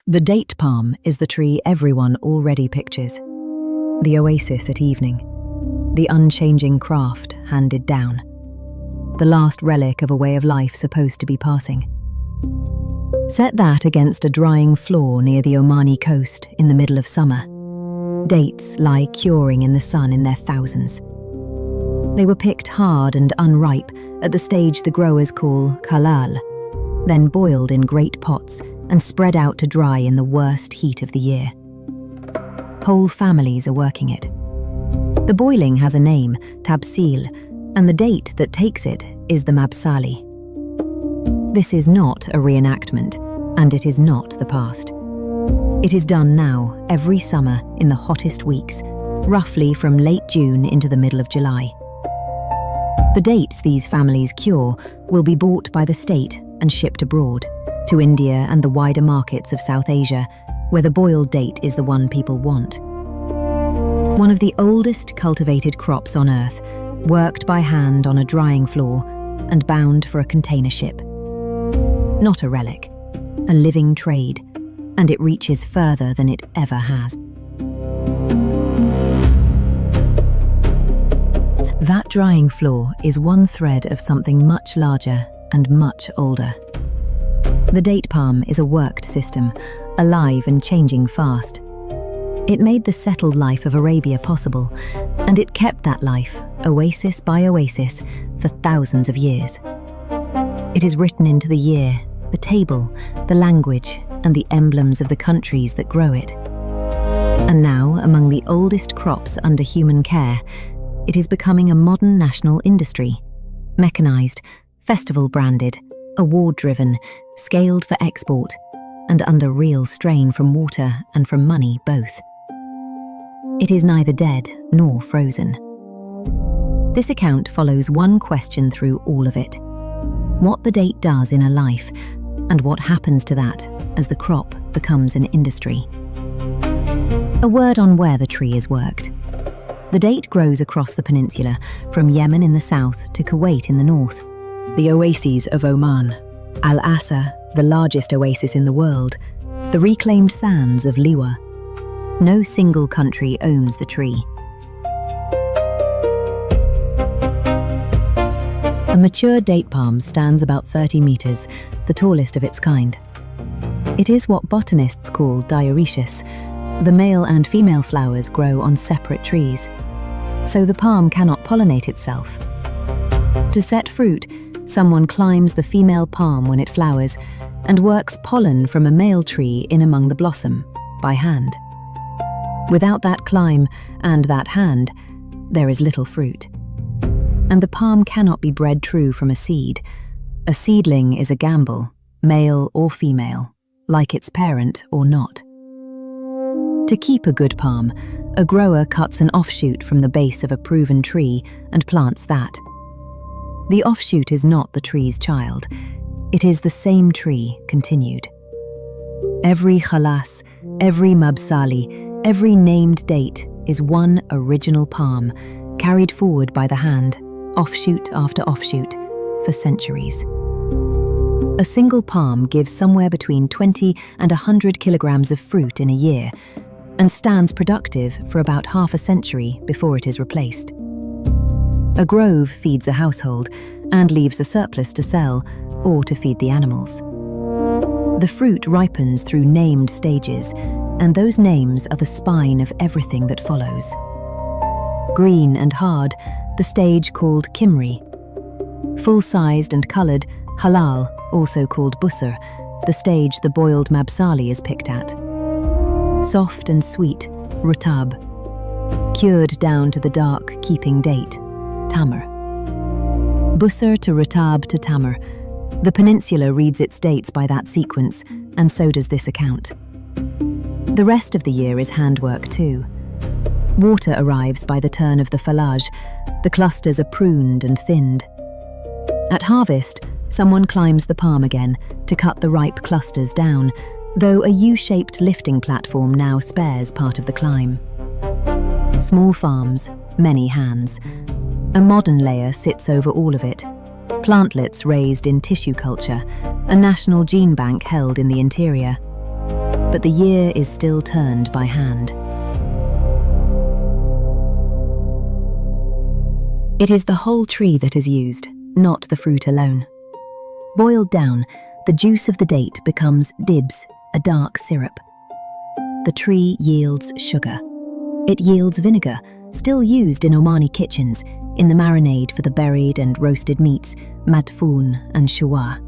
The date palm is the tree everyone already pictures. The oasis at evening. The unchanging craft handed down. The last relic of a way of life supposed to be passing. Set that against a drying floor near the Omani coast in the middle of summer. Dates lie curing in the sun in their thousands. They were picked hard and unripe at the stage the growers call halal, then boiled in great pots and spread out to dry in the worst heat of the year. Whole families are working it. The boiling has a name, tabsil, and the date that takes it is the mabsali. This is not a reenactment, and it is not the past. It is done now, every summer in the hottest weeks, roughly from late June into the middle of July. The dates these families cure will be bought by the state and shipped abroad, to India and the wider markets of South Asia, where the boiled date is the one people want. One of the oldest cultivated crops on Earth, worked by hand on a drying floor and bound for a container ship. Not a relic, a living trade, and it reaches further than it ever has. That drying floor is one thread of something much larger and much older. The date palm is a worked system, alive and changing fast. It made the settled life of Arabia possible, and it kept that life, oasis by oasis, for thousands of years. It is written into the year, the table, the language, and the emblems of the countries that grow it. And now, among the oldest crops under human care, it is becoming a modern national industry, mechanized, festival-branded, award-driven, scaled for export, and under real strain from water and from money both. It is neither dead nor frozen. This account follows one question through all of it: what the date does in a life, and what happens to that as the crop becomes an industry. A word on where the tree is worked. The date grows across the peninsula, from Yemen in the south to Kuwait in the north. The oases of Oman, al-Ahsa, the largest oasis in the world, the reclaimed sands of Liwa. No single country owns the tree. A mature date palm stands about 30 meters, the tallest of its kind. It is what botanists call dioecious. The male and female flowers grow on separate trees, so the palm cannot pollinate itself. To set fruit, someone climbs the female palm when it flowers and works pollen from a male tree in among the blossom, by hand. Without that climb and that hand, there is little fruit. And the palm cannot be bred true from a seed. A seedling is a gamble, male or female, like its parent or not. To keep a good palm, a grower cuts an offshoot from the base of a proven tree and plants that. The offshoot is not the tree's child. It is the same tree continued. Every khalas, every mabsali, every named date is one original palm, carried forward by the hand, offshoot after offshoot, for centuries. A single palm gives somewhere between 20 and 100 kilograms of fruit in a year, and stands productive for about half a century before it is replaced. A grove feeds a household and leaves a surplus to sell or to feed the animals. The fruit ripens through named stages, and those names are the spine of everything that follows. Green and hard, the stage called kimri. Full-sized and coloured, halal, also called busr, the stage the boiled mabsali is picked at. Soft and sweet, rutab. Cured down to the dark, keeping date, tamar. Busr to rutab to tamar. The peninsula reads its dates by that sequence, and so does this account. The rest of the year is handwork too. Water arrives by the turn of the aflaj. The clusters are pruned and thinned. At harvest, someone climbs the palm again to cut the ripe clusters down, though a U-shaped lifting platform now spares part of the climb. Small farms, many hands. A modern layer sits over all of it. Plantlets raised in tissue culture, a national gene bank held in the interior. but the year is still turned by hand. It is the whole tree that is used, not the fruit alone. Boiled down, the juice of the date becomes dibs, a dark syrup. The tree yields sugar. It yields vinegar, still used in Omani kitchens, in the marinade for the buried and roasted meats, madfoun and shuwa.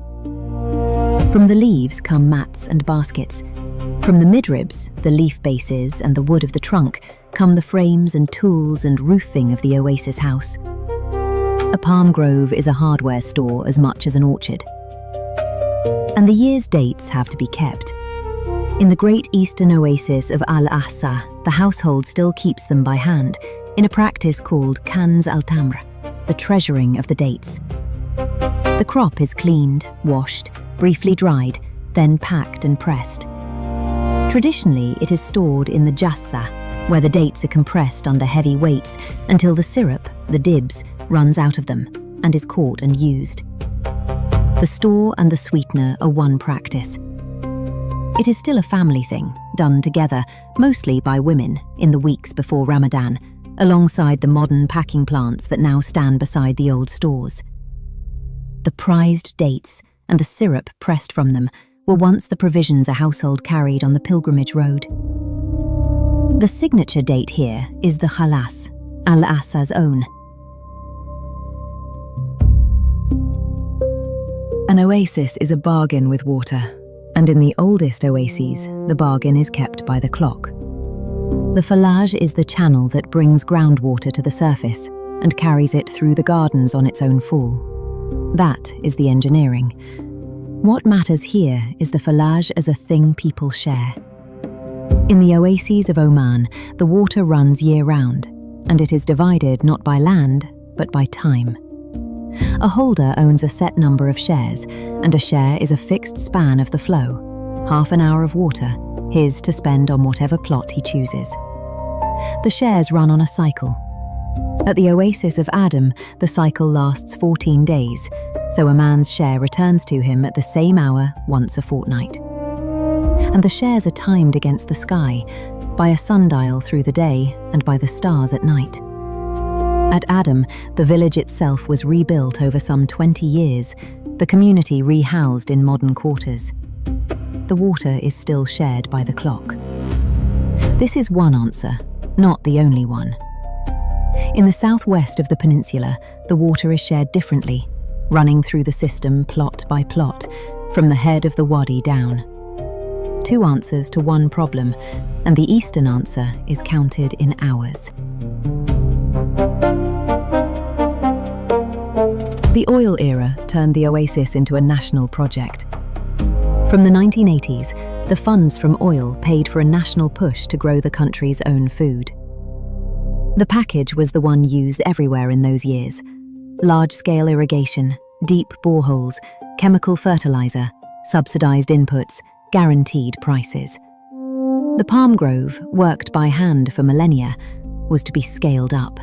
From the leaves come mats and baskets. From the midribs, the leaf bases and the wood of the trunk, come the frames and tools and roofing of the oasis house. A palm grove is a hardware store as much as an orchard. And the year's dates have to be kept. In the great eastern oasis of al-Ahsa, the household still keeps them by hand, in a practice called kanz al-tamr, the treasuring of the dates. The crop is cleaned, washed, briefly dried, then packed and pressed. Traditionally, it is stored in the jassa, where the dates are compressed under heavy weights until the syrup, the dibs, runs out of them and is caught and used. The store and the sweetener are one practice. It is still a family thing, done together, mostly by women, in the weeks before Ramadan, alongside the modern packing plants that now stand beside the old stores. The prized dates and the syrup pressed from them were once the provisions a household carried on the pilgrimage road. The signature date here is the khalas, al-Ahsa's own. An oasis is a bargain with water, and in the oldest oases, the bargain is kept by the clock. The aflaj is the channel that brings groundwater to the surface and carries it through the gardens on its own fall. That is the engineering. What matters here is the aflaj as a thing people share. In the oases of Oman, the water runs year-round, and it is divided not by land, but by time. A holder owns a set number of shares, and a share is a fixed span of the flow, half an hour of water, his to spend on whatever plot he chooses. The shares run on a cycle. At the oasis of Adam, the cycle lasts 14 days, so a man's share returns to him at the same hour once a fortnight. And the shares are timed against the sky, by a sundial through the day and by the stars at night. At Adam, the village itself was rebuilt over some 20 years, the community rehoused in modern quarters. The water is still shared by the clock. This is one answer, not the only one. In the southwest of the peninsula, the water is shared differently, running through the system plot by plot, from the head of the wadi down. Two answers to one problem, and the eastern answer is counted in hours. The oil era turned the oasis into a national project. From the 1980s, the funds from oil paid for a national push to grow the country's own food. The package was the one used everywhere in those years: large-scale irrigation, deep boreholes, chemical fertilizer, subsidized inputs, guaranteed prices. The palm grove, worked by hand for millennia, was to be scaled up.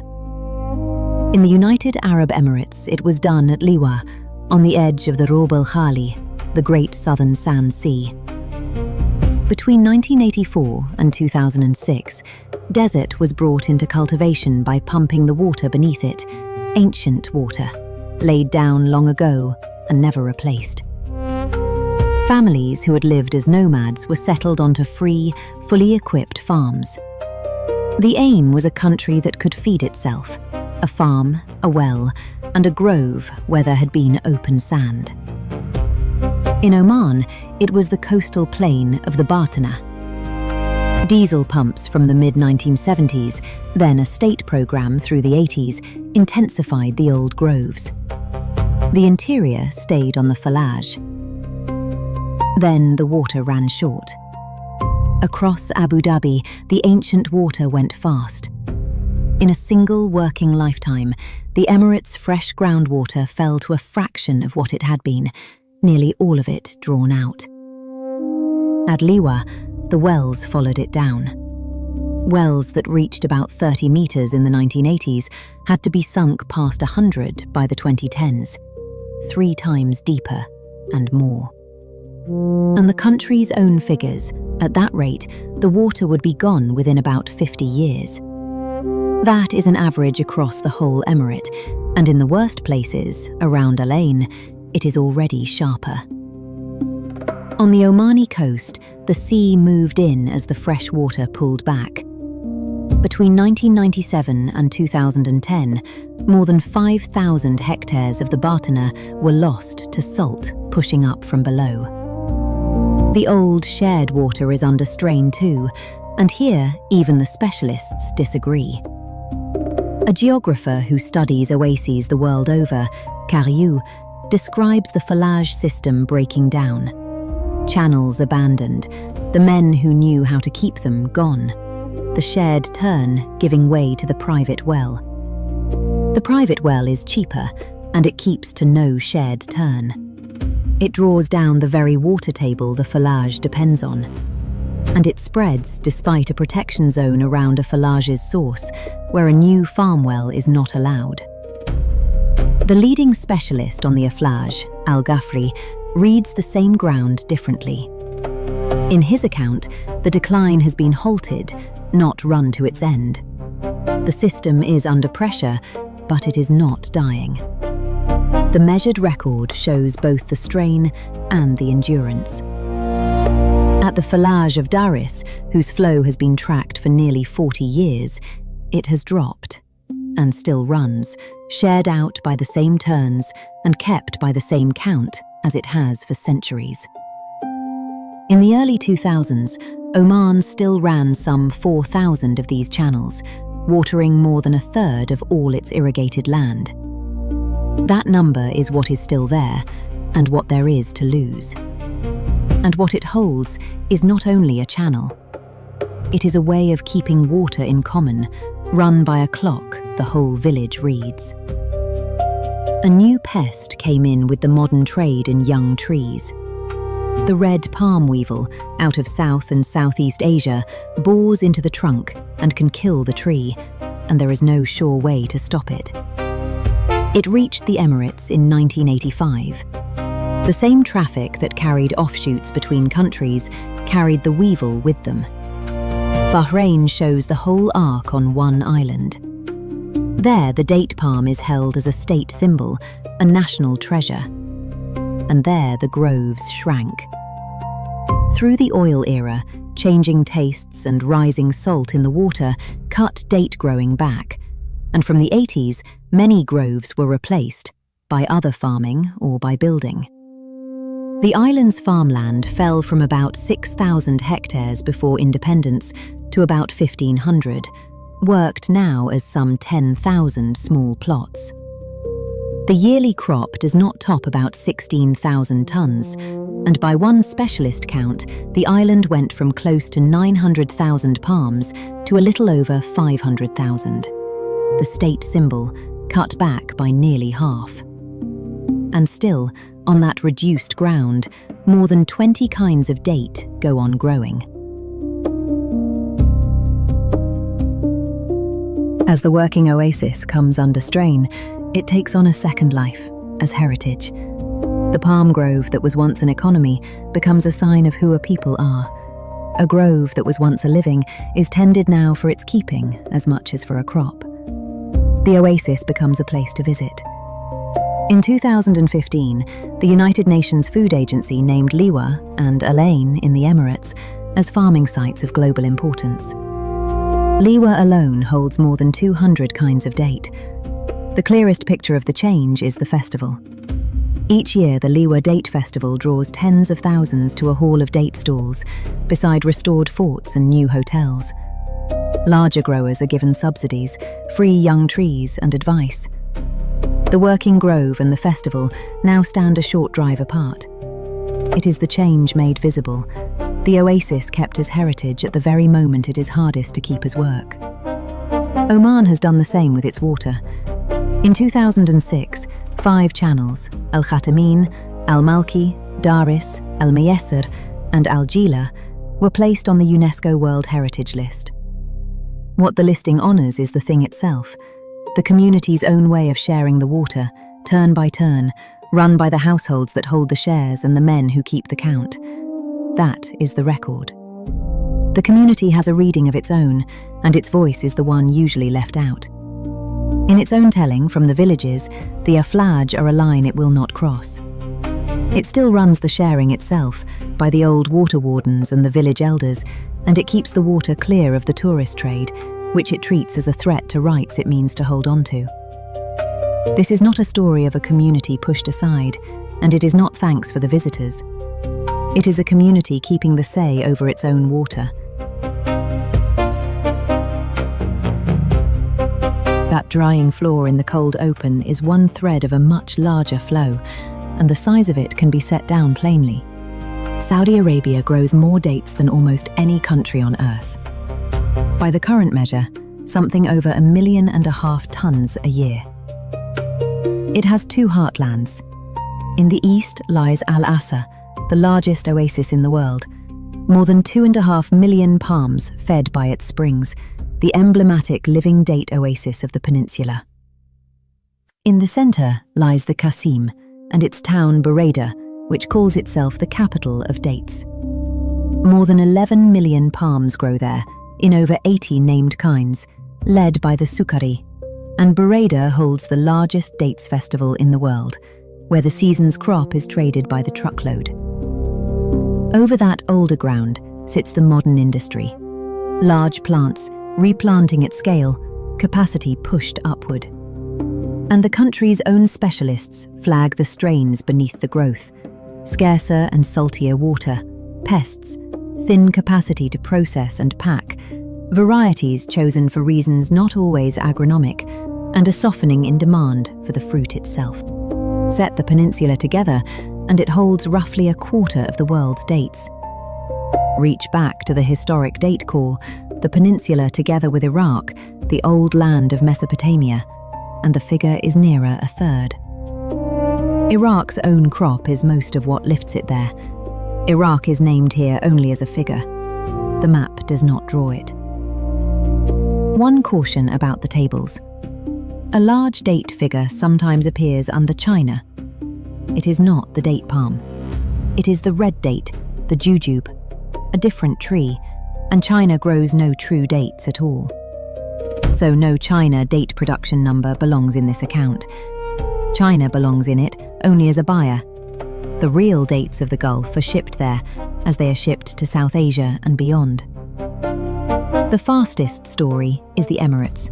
In the United Arab Emirates, it was done at Liwa, on the edge of the Rub al-Khali, the Great Southern Sand Sea. Between 1984 and 2006, desert was brought into cultivation by pumping the water beneath it, ancient water, laid down long ago and never replaced. Families who had lived as nomads were settled onto free, fully equipped farms. The aim was a country that could feed itself, a farm, a well, and a grove where there had been open sand. In Oman, it was the coastal plain of the Batana. Diesel pumps from the mid-1970s, then a state program through the 80s, intensified the old groves. The interior stayed on the aflaj. Then the water ran short. Across Abu Dhabi, the ancient water went fast. In a single working lifetime, the Emirates' fresh groundwater fell to a fraction of what it had been, nearly all of it drawn out. At Liwa, the wells followed it down. Wells that reached about 30 meters in the 1980s had to be sunk past 100 by the 2010s, 3 times deeper and more. And the country's own figures, at that rate, the water would be gone within about 50 years. That is an average across the whole emirate, and in the worst places, around Al Ain, it is already sharper. On the Omani coast, the sea moved in as the fresh water pulled back. Between 1997 and 2010, more than 5,000 hectares of the Batana were lost to salt pushing up from below. The old shared water is under strain too, and here even the specialists disagree. A geographer who studies oases the world over, Cariou, describes the aflaj system breaking down. Channels abandoned, the men who knew how to keep them gone, the shared turn giving way to the private well. The private well is cheaper, and it keeps to no shared turn. It draws down the very water table the aflaj depends on, and it spreads despite a protection zone around a aflaj's source, where a new farm well is not allowed. The leading specialist on the aflaj, Al-Ghafri, reads the same ground differently. In his account, the decline has been halted, not run to its end. The system is under pressure, but it is not dying. The measured record shows both the strain and the endurance. At the aflaj of Daris, whose flow has been tracked for nearly 40 years, it has dropped, and still runs, shared out by the same turns and kept by the same count as it has for centuries. In the early 2000s, Oman still ran some 4,000 of these channels, watering more than a third of all its irrigated land. That number is what is still there, and what there is to lose. And what it holds is not only a channel. It is a way of keeping water in common, run by a clock the whole village reads. A new pest came in with the modern trade in young trees. The red palm weevil, out of South and Southeast Asia, bores into the trunk and can kill the tree, and there is no sure way to stop it. It reached the Emirates in 1985. The same traffic that carried offshoots between countries carried the weevil with them. Bahrain shows the whole arc on one island. There, the date palm is held as a state symbol, a national treasure. And there the groves shrank. Through the oil era, changing tastes and rising salt in the water cut date growing back, and from the 80s, many groves were replaced by other farming or by building. The island's farmland fell from about 6,000 hectares before independence to about 1,500, worked now as some 10,000 small plots. The yearly crop does not top about 16,000 tons, and by one specialist count, the island went from close to 900,000 palms to a little over 500,000. The state symbol cut back by nearly half. And still, on that reduced ground, more than 20 kinds of date go on growing. As the working oasis comes under strain, it takes on a second life as heritage. The palm grove that was once an economy becomes a sign of who a people are. A grove that was once a living is tended now for its keeping as much as for a crop. The oasis becomes a place to visit. In 2015, the United Nations Food Agency named Liwa and Al Ain in the Emirates as farming sites of global importance. Liwa alone holds more than 200 kinds of date. The clearest picture of the change is the festival. Each year, the Liwa Date Festival draws tens of thousands to a hall of date stalls, beside restored forts and new hotels. Larger growers are given subsidies, free young trees and advice. The working grove and the festival now stand a short drive apart. It is the change made visible. The oasis kept as heritage at the very moment it is hardest to keep as work. Oman has done the same with its water. In 2006, 5 channels, Al-Khatamin, Al-Malki, Daris, Al-Mayasser, and Al-Jila, were placed on the UNESCO World Heritage List. What the listing honours is the thing itself, the community's own way of sharing the water, turn by turn, run by the households that hold the shares and the men who keep the count. That is the record. The community has a reading of its own, and its voice is the one usually left out. In its own telling from the villages, the aflaj are a line it will not cross. It still runs the sharing itself by the old water wardens and the village elders, and it keeps the water clear of the tourist trade, which it treats as a threat to rights it means to hold on to. This is not a story of a community pushed aside, and it is not thanks for the visitors. It is a community keeping the say over its own water. That drying floor in the cold open is one thread of a much larger flow, and the size of it can be set down plainly. Saudi Arabia grows more dates than almost any country on earth. By the current measure, something over 1.5 million tons a year. It has two heartlands. In the east lies al-Ahsa, the largest oasis in the world. More than 2.5 million palms fed by its springs, the emblematic living date oasis of the peninsula. In the center lies the Qassim and its town Buraidah, which calls itself the capital of dates. More than 11 million palms grow there, in over 80 named kinds, led by the Sukari, and Buraidah holds the largest dates festival in the world, where the season's crop is traded by the truckload. Over that older ground sits the modern industry. Large plants, replanting at scale, capacity pushed upward. And the country's own specialists flag the strains beneath the growth: scarcer and saltier water, pests, thin capacity to process and pack, varieties chosen for reasons not always agronomic, and a softening in demand for the fruit itself. Set the peninsula together, and it holds roughly 1/4 of the world's dates. Reach back to the historic date core, the peninsula together with Iraq, the old land of Mesopotamia, and the figure is nearer 1/3. Iraq's own crop is most of what lifts it there. Iraq is named here only as a figure. The map does not draw it. One caution about the tables. A large date figure sometimes appears under China. It is not the date palm. It is the red date, the jujube, a different tree, and China grows no true dates at all. So no China date production number belongs in this account. China belongs in it only as a buyer. The real dates of the Gulf are shipped there, as they are shipped to South Asia and beyond. The fastest story is the Emirates.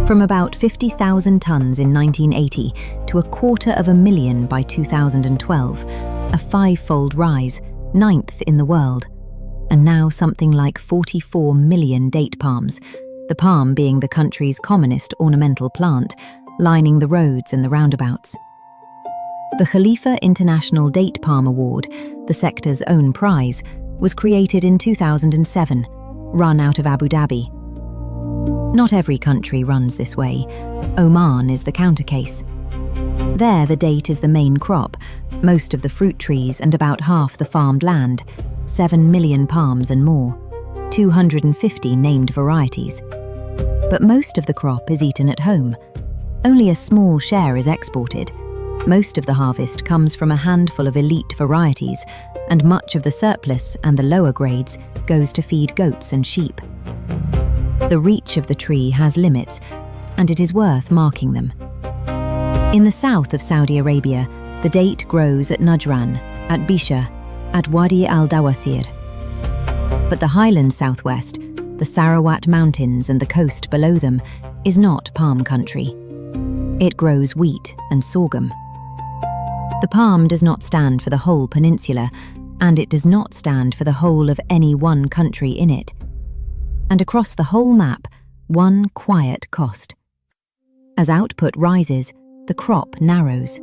From about 50,000 tons in 1980 to 250,000 by 2012, a 5-fold rise, 9th in the world, and now something like 44 million date palms, the palm being the country's commonest ornamental plant, lining the roads and the roundabouts. The Khalifa International Date Palm Award, the sector's own prize, was created in 2007, run out of Abu Dhabi. Not every country runs this way. Oman is the counter case. There the date is the main crop, most of the fruit trees and about half the farmed land, 7 million palms and more, 250 named varieties. But most of the crop is eaten at home. Only a small share is exported. Most of the harvest comes from a handful of elite varieties, and much of the surplus and the lower grades goes to feed goats and sheep. The reach of the tree has limits, and it is worth marking them. In the south of Saudi Arabia, the date grows at Najran, at Bisha, at Wadi al-Dawasir. But the highland southwest, the Sarawat Mountains and the coast below them, is not palm country. It grows wheat and sorghum. The palm does not stand for the whole peninsula, and it does not stand for the whole of any one country in it. And across the whole map, one quiet cost. As output rises, the crop narrows.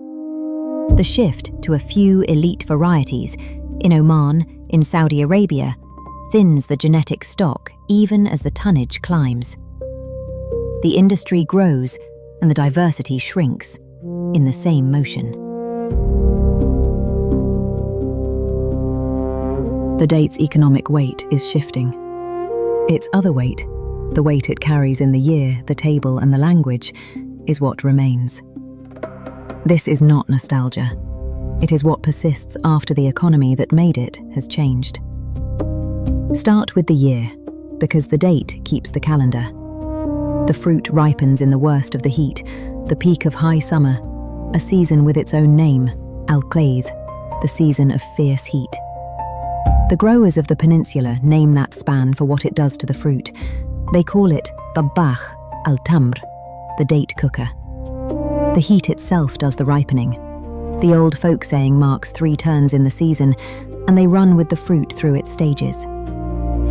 The shift to a few elite varieties, in Oman, in Saudi Arabia, thins the genetic stock even as the tonnage climbs. The industry grows and the diversity shrinks in the same motion. The date's economic weight is shifting. Its other weight, the weight it carries in the year, the table and the language, is what remains. This is not nostalgia. It is what persists after the economy that made it has changed. Start with the year, because the date keeps the calendar. The fruit ripens in the worst of the heat, the peak of high summer, a season with its own name, al-Ahsa, the season of fierce heat. The growers of the peninsula name that span for what it does to the fruit. They call it tabbakh al-tamr, the date cooker. The heat itself does the ripening. The old folk saying marks 3 turns in the season, and they run with the fruit through its stages.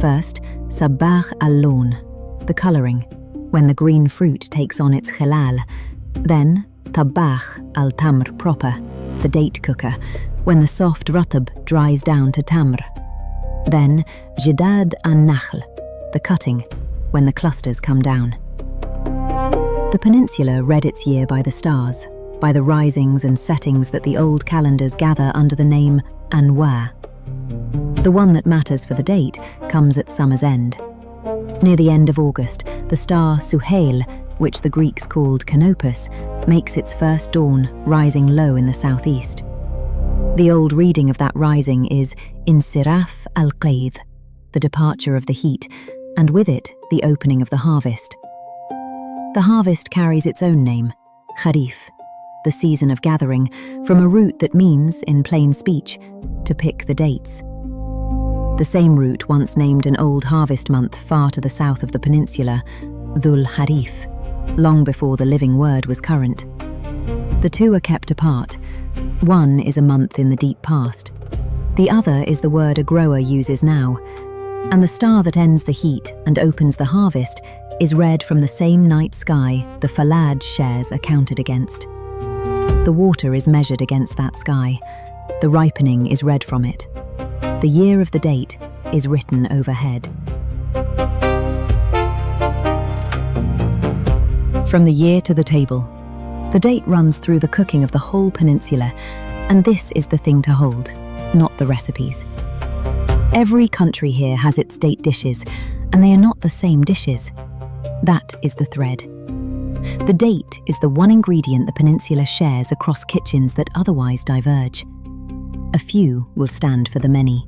First, sabbakh al-lawn, the colouring, when the green fruit takes on its khilal. Then, tabbakh al-tamr proper, the date cooker, when the soft rutab dries down to tamr. Then, jidad al-nakhl, the cutting, when the clusters come down. The peninsula read its year by the stars, by the risings and settings that the old calendars gather under the name Anwar. The one that matters for the date comes at summer's end. Near the end of August, the star Suhail, which the Greeks called Canopus, makes its first dawn, rising low in the southeast. The old reading of that rising is Insiraf al-Qaid, the departure of the heat, and with it, the opening of the harvest. The harvest carries its own name, Kharif, the season of gathering, from a root that means, in plain speech, to pick the dates. The same root once named an old harvest month far to the south of the peninsula, Dhul Harif, long before the living word was current. The two are kept apart. One is a month in the deep past. The other is the word a grower uses now. And the star that ends the heat and opens the harvest is read from the same night sky the aflaj shares are counted against. The water is measured against that sky. The ripening is read from it. The year of the date is written overhead. From the year to the table. The date runs through the cooking of the whole peninsula, and this is the thing to hold, not the recipes. Every country here has its date dishes, and they are not the same dishes. That is the thread. The date is the one ingredient the peninsula shares across kitchens that otherwise diverge. A few will stand for the many.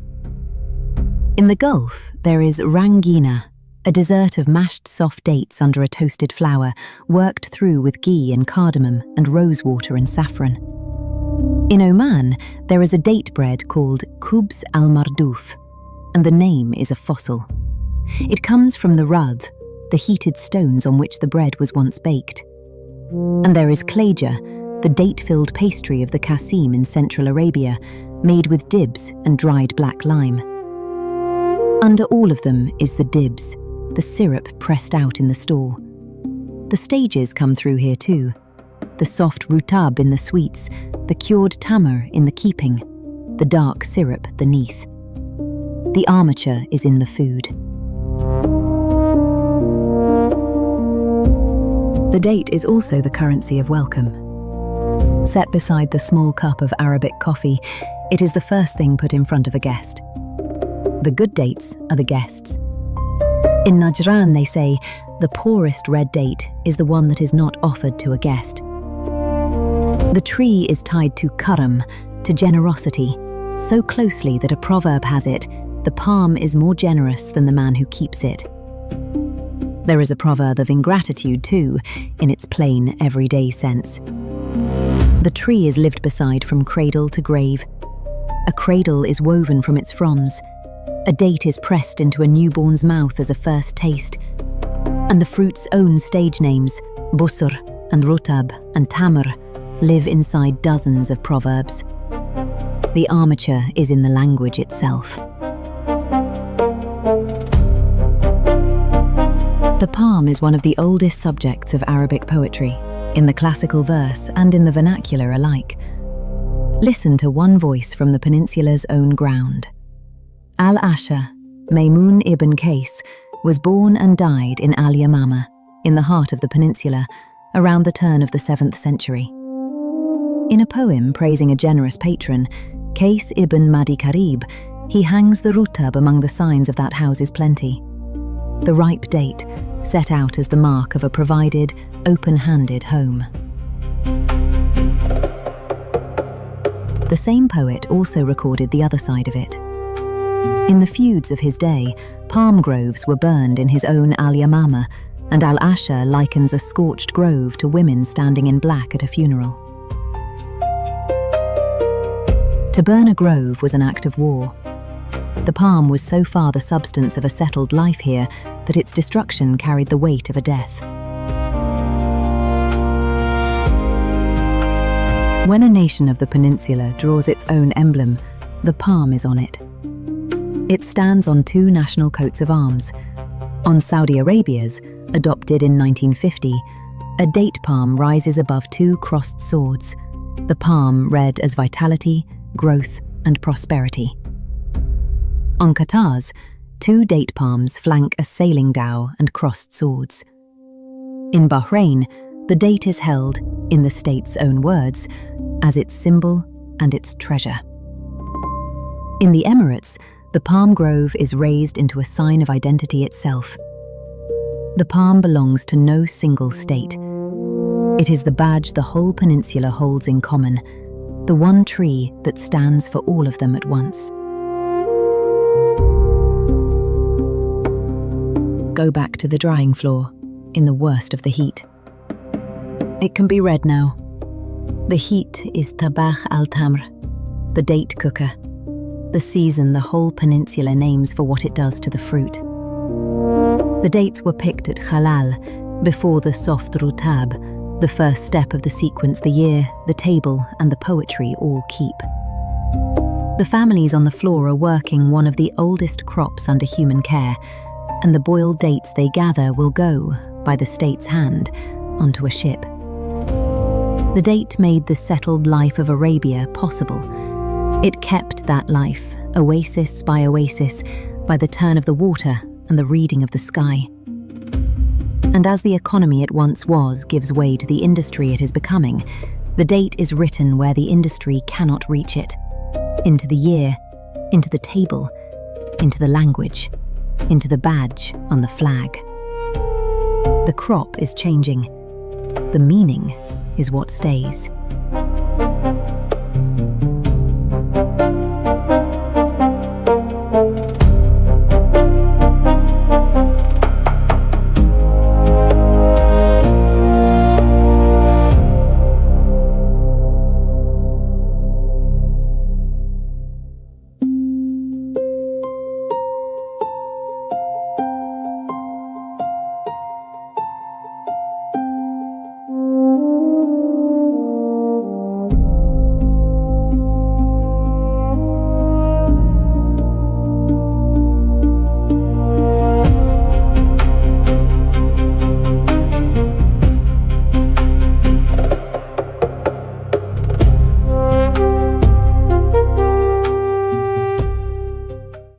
In the Gulf, there is rangina, a dessert of mashed soft dates under a toasted flour, worked through with ghee and cardamom and rosewater and saffron. In Oman, there is a date bread called khubz al-mardouf, and the name is a fossil. It comes from the rud, the heated stones on which the bread was once baked. And there is klaja, the date-filled pastry of the Qassim in Central Arabia, made with dibs and dried black lime. Under all of them is the dibs, the syrup pressed out in the store. The stages come through here too. The soft rutab in the sweets, the cured tamar in the keeping, the dark syrup beneath. The armature is in the food. The date is also the currency of welcome. Set beside the small cup of Arabic coffee, it is the first thing put in front of a guest. The good dates are the guests. In Najran, they say, the poorest red date is the one that is not offered to a guest. The tree is tied to karam, to generosity, so closely that a proverb has it, the palm is more generous than the man who keeps it. There is a proverb of ingratitude too, in its plain, everyday sense. The tree is lived beside from cradle to grave. A cradle is woven from its fronds. A date is pressed into a newborn's mouth as a first taste. And the fruit's own stage names, busur and rutab and tamar, live inside dozens of proverbs. The armature is in the language itself. The palm is one of the oldest subjects of Arabic poetry, in the classical verse and in the vernacular alike. Listen to one voice from the peninsula's own ground. Al-Ahsa, Maymun ibn Qais, was born and died in Al-Yamama, in the heart of the peninsula, around the turn of the 7th century. In a poem praising a generous patron, Qais ibn Madi Karib, he hangs the rutab among the signs of that house's plenty. The ripe date, set out as the mark of a provided, open-handed home. The same poet also recorded the other side of it. In the feuds of his day, palm groves were burned in his own al-Yamama, and al-Ahsa likens a scorched grove to women standing in black at a funeral. To burn a grove was an act of war. The palm was so far the substance of a settled life here that its destruction carried the weight of a death. When a nation of the peninsula draws its own emblem, the palm is on it. It stands on two national coats of arms. On Saudi Arabia's, adopted in 1950, a date palm rises above two crossed swords, the palm read as vitality, growth, and prosperity. On Qatar's, two date palms flank a sailing dhow and crossed swords. In Bahrain, the date is held, in the state's own words, as its symbol and its treasure. In the Emirates, the palm grove is raised into a sign of identity itself. The palm belongs to no single state. It is the badge the whole peninsula holds in common, the one tree that stands for all of them at once. Go back to the drying floor, in the worst of the heat. It can be read now. The heat is tabakh al-tamr, the date cooker, the season the whole peninsula names for what it does to the fruit. The dates were picked at halal, before the soft rutab, the first step of the sequence the year, the table, and the poetry all keep. The families on the floor are working one of the oldest crops under human care, and the boiled dates they gather will go, by the state's hand, onto a ship. The date made the settled life of Arabia possible. It kept that life, oasis by oasis, by the turn of the water and the reading of the sky. And as the economy it once was gives way to the industry it is becoming, the date is written where the industry cannot reach it. Into the year, into the table, into the language, into the badge on the flag. The crop is changing. The meaning is what stays.